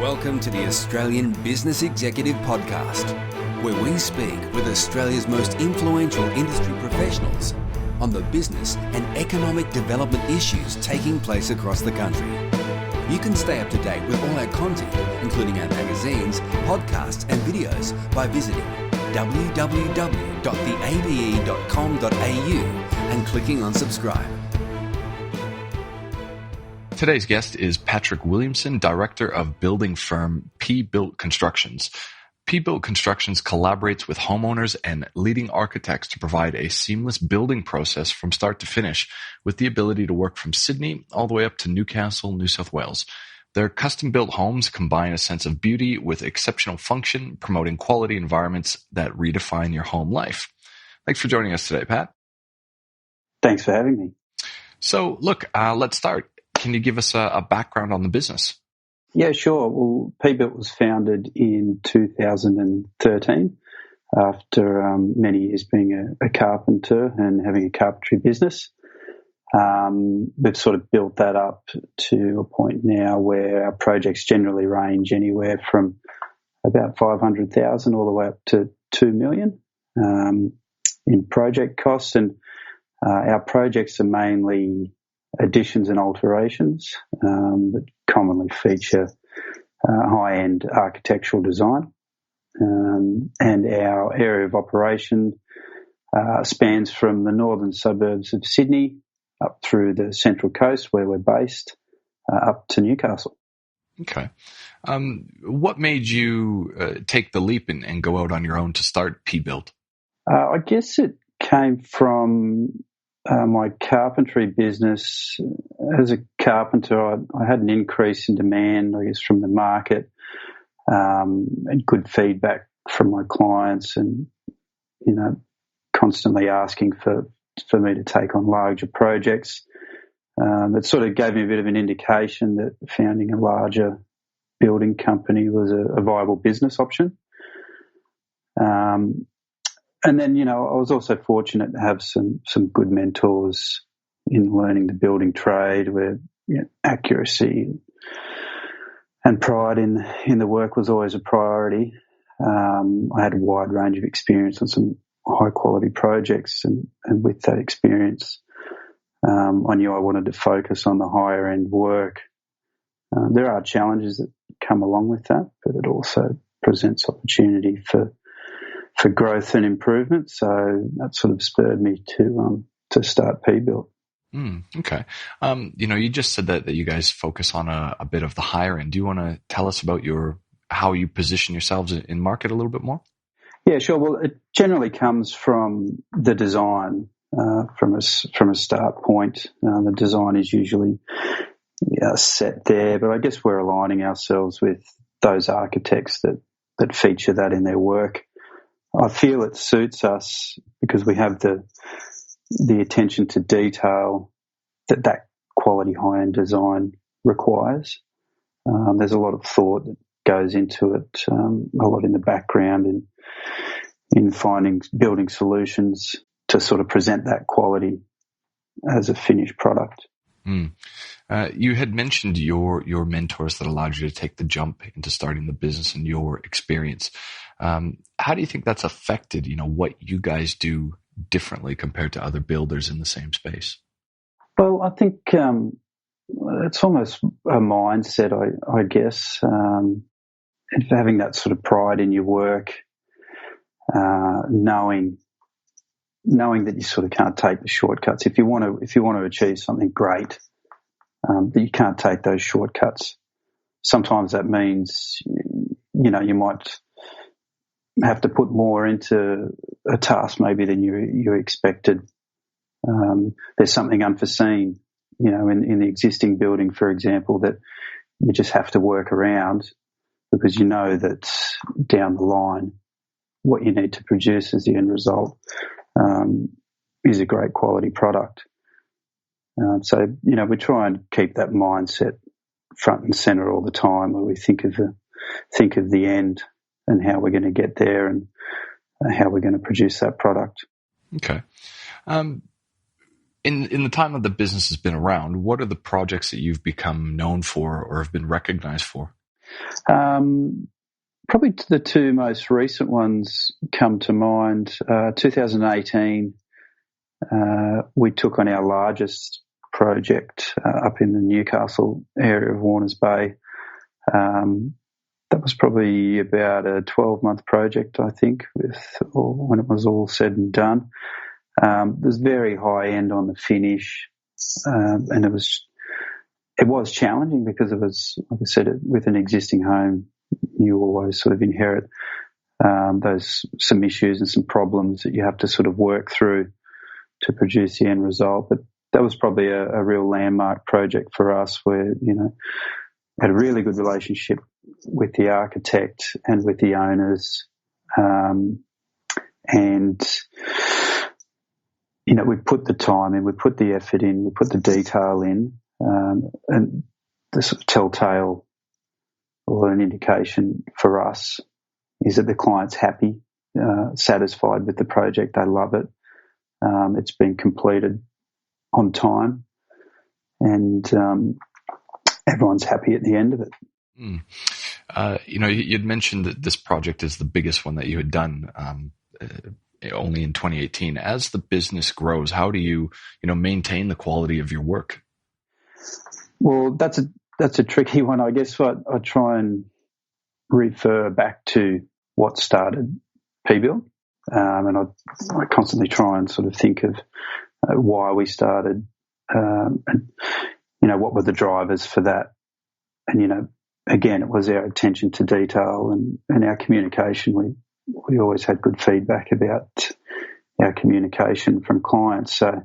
Welcome to the Australian Business Executive Podcast, where we speak with Australia's most influential industry professionals on the business and economic development issues taking place across the country. You can stay up to date with all our content, including our magazines, podcasts and videos by visiting www.theabe.com.au and clicking on subscribe. Today's guest is Patrick Williamson, director of building firm P-Built Constructions. P-Built Constructions collaborates with homeowners and leading architects to provide a seamless building process from start to finish, with the ability to work from Sydney all the way up to Newcastle, New South Wales. Their custom-built homes combine a sense of beauty with exceptional function, promoting quality environments that redefine your home life. Thanks for joining us today, Pat. Thanks for having me. So, look, let's start. Can you give us a background on the business? Yeah, sure. Well, P-Built was founded in 2013 after many years being a carpenter and having a carpentry business. We've sort of built that up to a point now where our projects generally range anywhere from about 500,000 all the way up to 2 million in project costs. And our projects are mainly additions and alterations that commonly feature high-end architectural design. And our area of operation spans from the northern suburbs of Sydney up through the Central Coast, where we're based, up to Newcastle. Okay. What made you take the leap and go out on your own to start P-Built? I guess it came from my carpentry business. As a carpenter, I had an increase in demand, I guess, from the market, and good feedback from my clients, and constantly asking for me to take on larger projects. It sort of gave me a bit of an indication that founding a larger building company was a viable business option. And then, I was also fortunate to have some good mentors in learning the building trade, where accuracy and pride in the work was always a priority. I had a wide range of experience on some high-quality projects, and with that experience, I knew I wanted to focus on the higher-end work. There are challenges that come along with that, but it also presents opportunity for growth and improvement. So that sort of spurred me to start P-Built. Okay. You just said that you guys focus on a bit of the higher end. Do you want to tell us about how you position yourselves in market a little bit more? Yeah, sure. Well, it generally comes from the design, from a start point. The design is usually set there, but I guess we're aligning ourselves with those architects that feature that in their work. I feel it suits us because we have the attention to detail that quality high-end design requires. There's a lot of thought that goes into it, a lot in the background in finding building solutions to sort of present that quality as a finished product. You had mentioned your mentors that allowed you to take the jump into starting the business and your experience. How do you think that's affected, what you guys do differently compared to other builders in the same space? Well, I think it's almost a mindset, I guess, having that sort of pride in your work, knowing that you sort of can't take the shortcuts. If you want to achieve something great, that you can't take those shortcuts. Sometimes that means, you might have to put more into a task maybe than you expected. There's something unforeseen, in the existing building, for example, that you just have to work around because you know that down the line what you need to produce as the end result is a great quality product. So we try and keep that mindset front and center all the time, where we think of the end and how we're going to get there and how we're going to produce that product. Okay. In the time that the business has been around, what are the projects that you've become known for or have been recognized for? Probably the two most recent ones come to mind. 2018, we took on our largest project up in the Newcastle area of Warners Bay. That was probably about a 12-month project, I think, when it was all said and done. There's very high end on the finish, and it was challenging because it was, like I said, with an existing home, you always sort of inherit some issues and some problems that you have to sort of work through to produce the end result. But that was probably a real landmark project for us, where had a really good relationship with the architect and with the owners, and we put the time in, we put the effort in, we put the detail in, and the sort of telltale or an indication for us is that the client's happy, satisfied with the project. They love it. It's been completed on time, and everyone's happy at the end of it. You'd mentioned that this project is the biggest one that you had done only in 2018. As the business grows, how do you maintain the quality of your work? Well, that's a tricky one. I guess I try and refer back to what started P-Build, and I constantly try and sort of think of why we started, and what were the drivers for that. And again, it was our attention to detail and our communication. We always had good feedback about our communication from clients. So,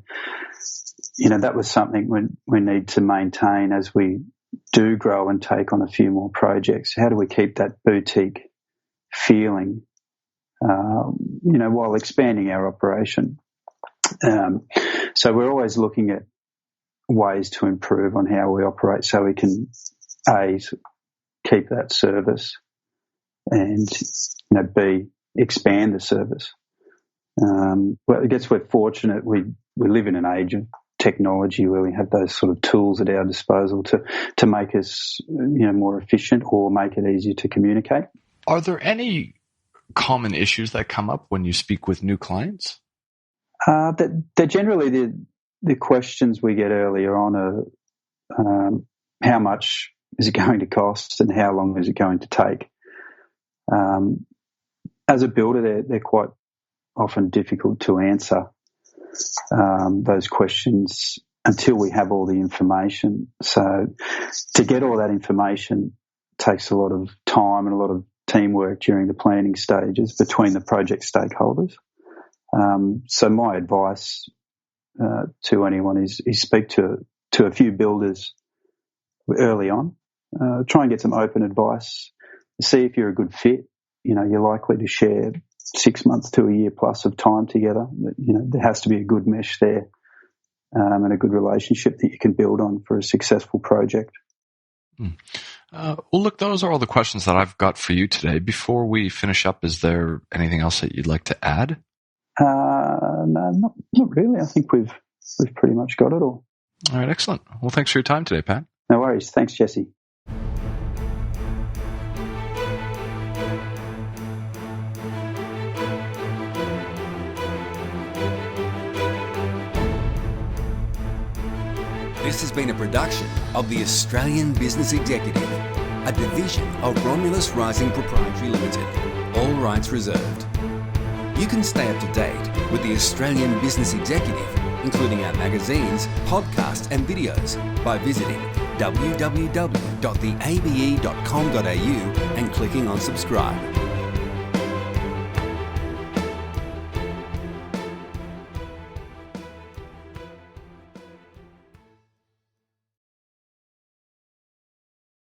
that was something we need to maintain as we do grow and take on a few more projects. How do we keep that boutique feeling, while expanding our operation? So we're always looking at ways to improve on how we operate, so we can keep that service, and B, expand the service. Well, I guess we're fortunate. We live in an age of technology where we have those sort of tools at our disposal to make us more efficient or make it easier to communicate. Are there any common issues that come up when you speak with new clients? They're generally the questions we get earlier on are how much is it going to cost and how long is it going to take? As a builder, they're quite often difficult to answer, those questions, until we have all the information. So to get all that information takes a lot of time and a lot of teamwork during the planning stages between the project stakeholders. So my advice to anyone is speak to a few builders early on. Try and get some open advice. See if you're a good fit. You're likely to share 6 months to a year plus of time together. There has to be a good mesh there, and a good relationship that you can build on for a successful project. Well, look, those are all the questions that I've got for you today. Before we finish up, is there anything else that you'd like to add? No, not really. I think we've pretty much got it all. All right, excellent. Well, thanks for your time today, Pat. No worries. Thanks, Jesse. This has been a production of the Australian Business Executive, a division of Romulus Rising Proprietary Limited. All rights reserved. You can stay up to date with the Australian Business Executive, including our magazines, podcasts and videos, by visiting www.theabe.com.au and clicking on subscribe.